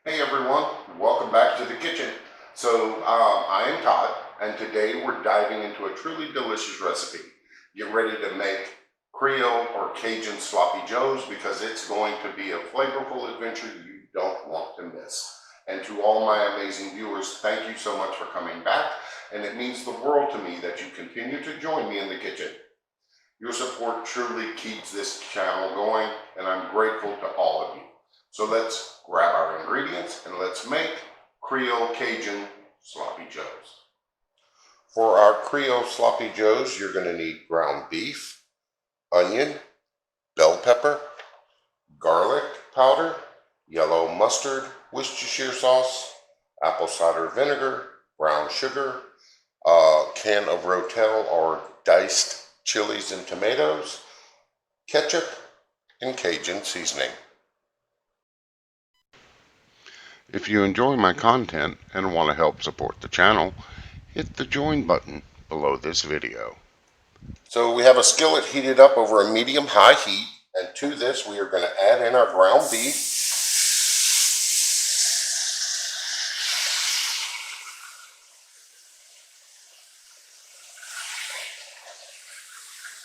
Hey everyone, welcome back to the kitchen. I am Todd, and today we're diving into a truly delicious recipe. Get ready to make Creole or Cajun Sloppy Joes because it's going to be a flavorful adventure you don't want to miss. And to all my amazing viewers, thank you so much for coming back, and it means the world to me that you continue to join me in the kitchen. Your support truly keeps this channel going, and I'm grateful to all of you. So let's grab our ingredients and let's make Creole Cajun Sloppy Joes. For our Creole Sloppy Joes, you're going to need ground beef, onion, bell pepper, garlic powder, yellow mustard, Worcestershire sauce, apple cider vinegar, brown sugar, a can of Rotel or diced chilies and tomatoes, ketchup, and Cajun seasoning. If you enjoy my content and want to help support the channel, hit the join button below this video. So we have a skillet heated up over a medium-high heat, and to this we are going to add in our ground beef.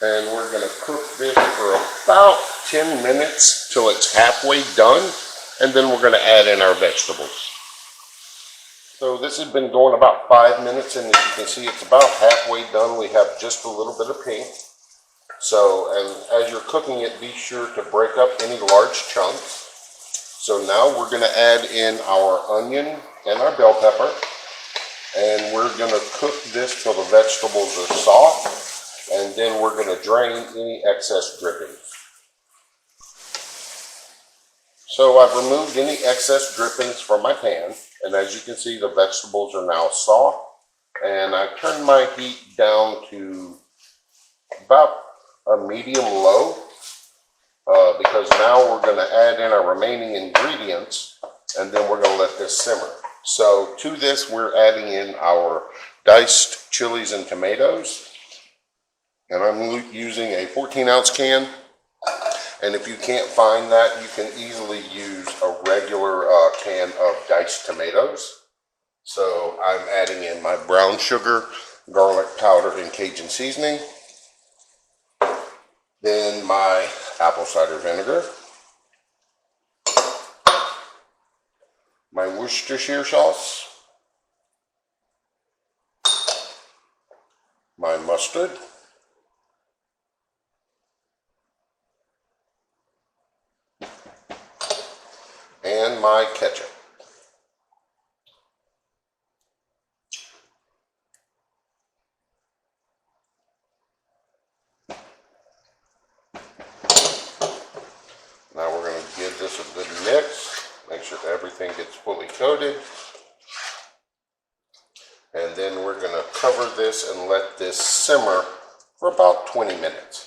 And we're going to cook this for about 10 minutes till it's halfway done, and then we're going to add in our vegetables. So this has been going about 5 minutes, and as you can see, it's about halfway done. We have just a little bit of pink. So, and as you're cooking it, be sure to break up any large chunks. So now we're going to add in our onion and our bell pepper, and we're going to cook this till the vegetables are soft, and then we're going to drain any excess drippings. So I've removed any excess drippings from my pan, and as you can see, the vegetables are now soft, and I've turned my heat down to about a medium-low because now we're going to add in our remaining ingredients, and then we're going to let this simmer. So to this, we're adding in our diced chilies and tomatoes, and I'm using a 14-ounce can. And if you can't find that, you can easily use a regular can of diced tomatoes. So I'm adding in my brown sugar, garlic powder, and Cajun seasoning. Then my apple cider vinegar. My Worcestershire sauce. My mustard. And my ketchup. Now we're going to give this a good mix, make sure everything gets fully coated. And then we're going to cover this and let this simmer for about 20 minutes.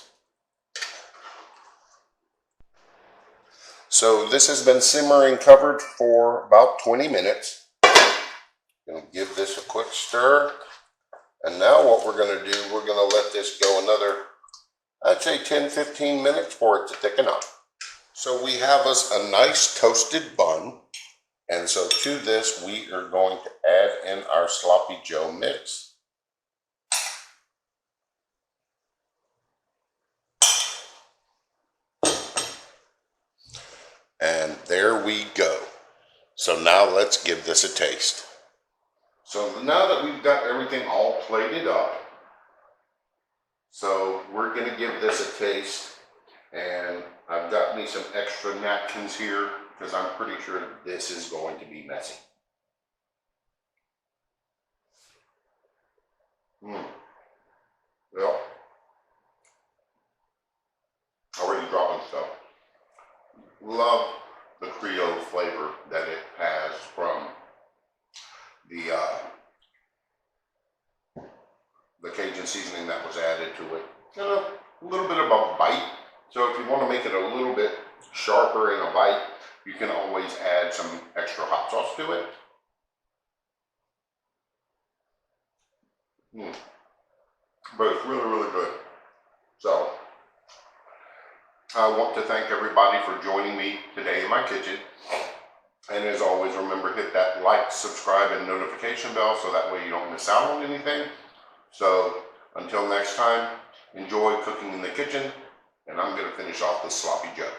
So this has been simmering covered for about 20 minutes. Going to give this a quick stir. And now what we're going to do, we're going to let this go another, I'd say 10-15 minutes for it to thicken up. So we have us a nice toasted bun. And so to this, we are going to add in our Sloppy Joe mix. And there we go. So now let's give this a taste. So now that we've got everything all plated up, so we're going to give this a taste. And I've got me some extra napkins here because I'm pretty sure this is going to be messy. Well, already dropping stuff. Love the Creole flavor that it has from the Cajun seasoning that was added to it. And a little bit of a bite. So if you want to make it a little bit sharper in a bite, you can always add some extra hot sauce to it. But it's really, really good. So I want to thank everybody for joining me today in my kitchen. And as always, remember, hit that like, subscribe, and notification bell so that way you don't miss out on anything. So until next time, enjoy cooking in the kitchen, and I'm going to finish off the Sloppy Joe.